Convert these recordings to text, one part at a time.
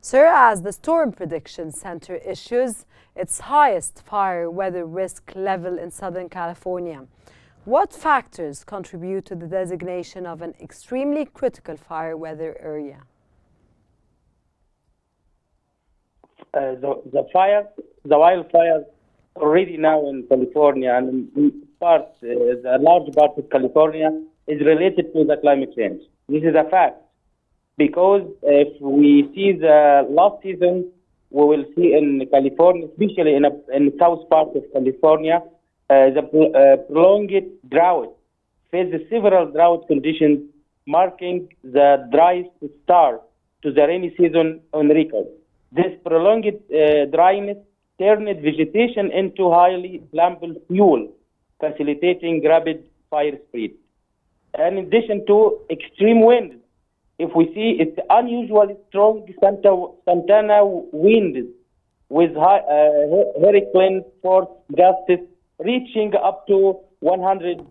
Sir, as the Storm Prediction Center issues its highest fire weather risk level in Southern California, what factors contribute to the designation of an extremely critical fire weather area? The wildfires already now in California and a large part of California is related to the climate change. This is a fact because if we see the last season, we will see in California, especially in the south part of California, the prolonged drought faces several drought conditions, marking the driest start to the rainy season on record. This prolonged dryness turned vegetation into highly flammable fuel, facilitating rapid fire spread. And in addition to extreme winds, if we see it's unusually strong Santana winds with hurricane force gusts reaching up to 100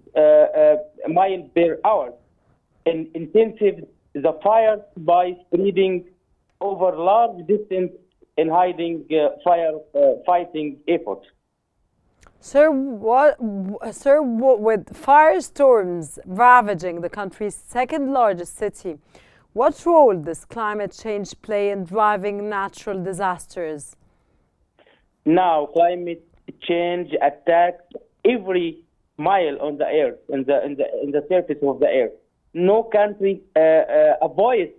miles per hour, and intensive the fires by spreading over large distance and hiding fighting efforts. Sir, with firestorms ravaging the country's second largest city, what role does climate change play in driving natural disasters? Now, climate change attacks every mile on the earth, in the surface of the earth. No country avoids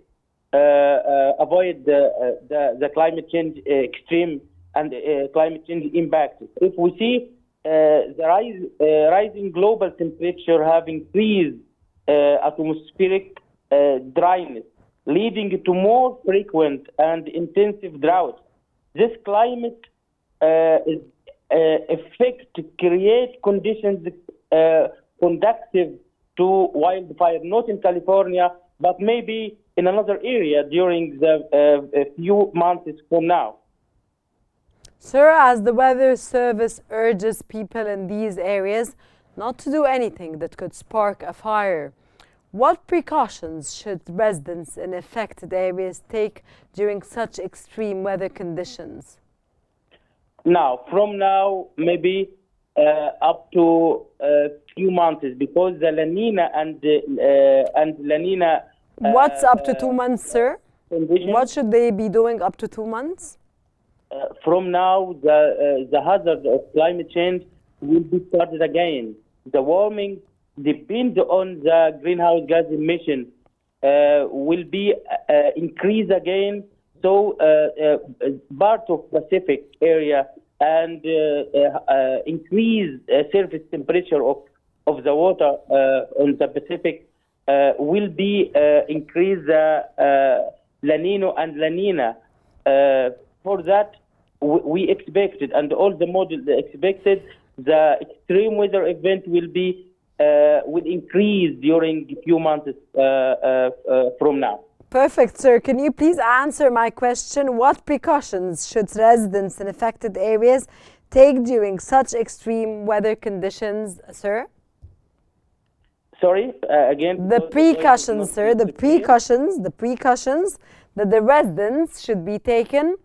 the climate change extreme and climate change impact. If we see the rising global temperature have increased atmospheric dryness, leading to more frequent and intensive droughts. This climate effect create conditions conducive to wildfire, not in California, but maybe in another area during the few months from now. Sir, as the Weather Service urges people in these areas not to do anything that could spark a fire, what precautions should residents in affected areas take during such extreme weather conditions? From now, maybe up to a few months, because the La Nina and La Nina. What's up to 2 months, sir? What should they be doing up to 2 months? From now, the hazard of climate change will be started again. The warming depends on the greenhouse gas emission will be increased again. So part of Pacific area and increase surface temperature of the water on the Pacific will be increase La Nino and La Nina. For that, we expected, and all the models expected, the extreme weather event will increase during a few months from now. Perfect, sir. Can you please answer my question? What precautions should residents in affected areas take during such extreme weather conditions, sir? Sorry, again? The precautions, sir. The precautions that the residents should be taken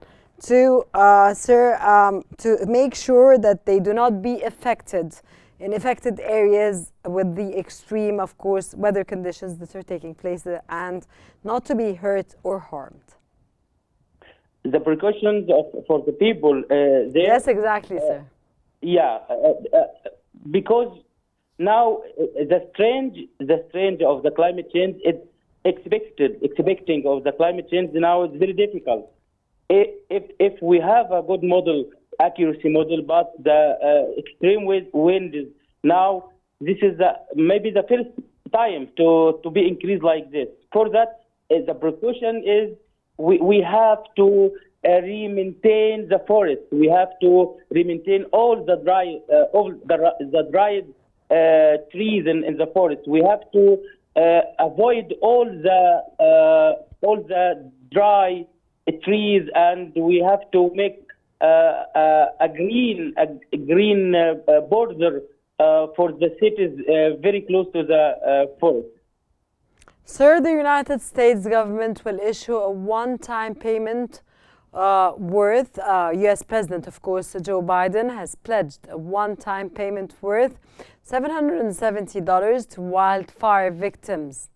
to, to make sure that they do not be affected in affected areas with the extreme, of course, weather conditions that are taking place and not to be hurt or harmed. The precautions for the people there. Yes, exactly, sir. Because now the strange of the climate change is expecting of the climate change now is very difficult. If we have a good accuracy model, but the extreme wind is now, this is maybe the first time to be increased like this. For that, the precaution is we have to maintain the forest. We have to maintain all the dried trees in the forest. We have to avoid all the dry trees, and we have to make a green border for the cities very close to the forest. Sir, the United States government will issue a one-time payment worth, U.S. President, of course, Joe Biden, has pledged a one-time payment worth $770 to wildfire victims,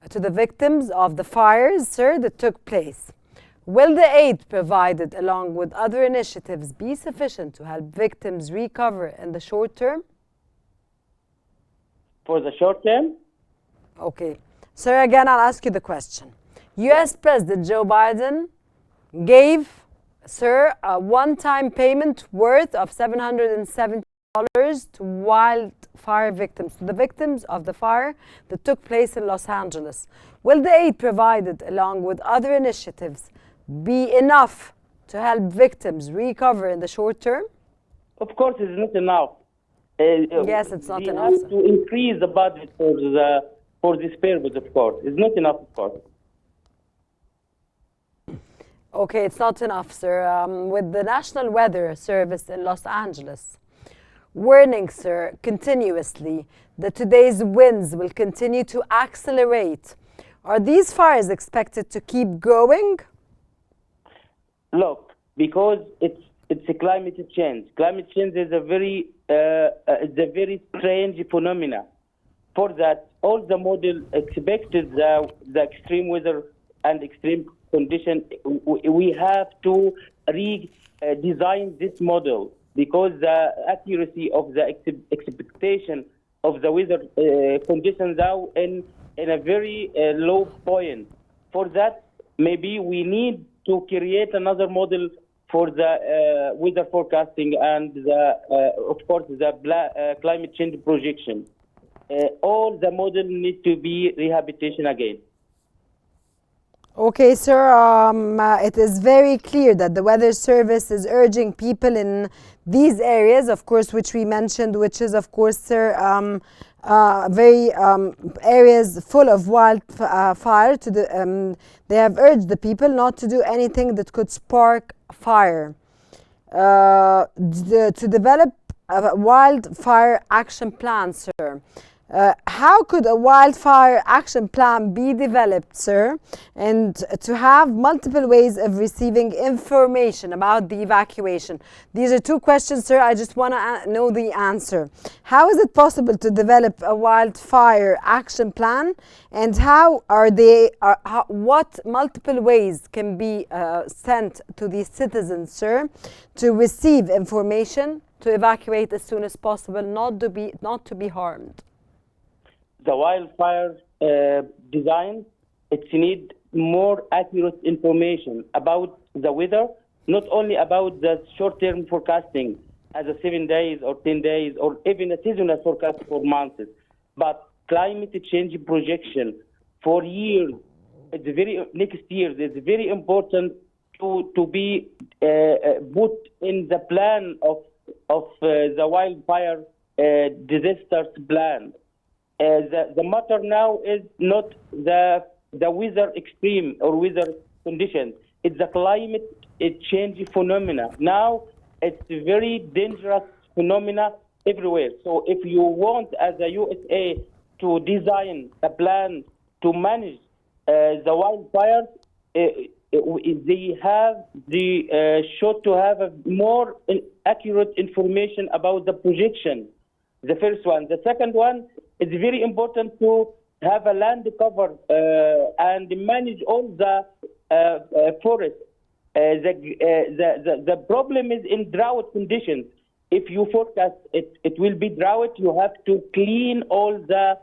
to the victims of the fires, sir, that took place. Will the aid provided, along with other initiatives, be sufficient to help victims recover in the short term? For the short term? Okay. Sir, again, I'll ask you the question. U.S. President Joe Biden gave, sir, a one-time payment worth of $770 to wildfire victims, to the victims of the fire that took place in Los Angeles. Will the aid provided, along with other initiatives, be enough to help victims recover in the short term? Of course, it's not enough. Yes, it's not enough. We have to increase the budget for this purpose, of course. It's not enough, of course. Okay, it's not enough, sir. With the National Weather Service in Los Angeles warning, sir, continuously that today's winds will continue to accelerate, are these fires expected to keep growing? Look, because it's a climate change. Climate change is a very strange phenomena. For that, all the model expected the extreme weather and extreme condition. We have to redesign this model because the accuracy of the expectation of the weather conditions are in a very low point. For that, maybe we need to create another model for the weather forecasting and of course the climate change projection. All the models need to be rehabilitation again. Okay, sir. It is very clear that the Weather Service is urging people in these areas, of course, which we mentioned, which is, of course, sir, very areas full of wildfire. They have urged the people not to do anything that could spark fire. To develop a wildfire action plan, sir. How could a wildfire action plan be developed, sir, and to have multiple ways of receiving information about the evacuation? These are two questions, sir. I just want to know the answer. How is it possible to develop a wildfire action plan, and what multiple ways can be sent to the citizens, sir, to receive information to evacuate as soon as possible, not to be harmed? The wildfire design, it needs more accurate information about the weather, not only about the short-term forecasting as a 7 days or 10 days or even a seasonal forecast for months, but climate change projection for years. Next year. It's very important to be put in the plan of the wildfire disasters plan. The matter now is not the weather extreme or weather conditions. It's the climate change phenomena. Now it's a very dangerous phenomena everywhere. So if you want, as a USA, to design a plan to manage the wildfires, they have should to have a more accurate information about the projection. The first one. The second one, it's very important to have a land cover and manage all the forest. The problem is in drought conditions. If you forecast it will be drought, you have to clean all the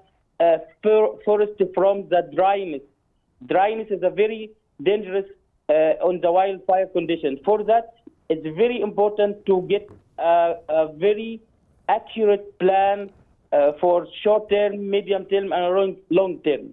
forest from the dryness. Dryness is a very dangerous on the wildfire condition. For that, it's very important to get a very accurate plan for short term, medium term, and long term.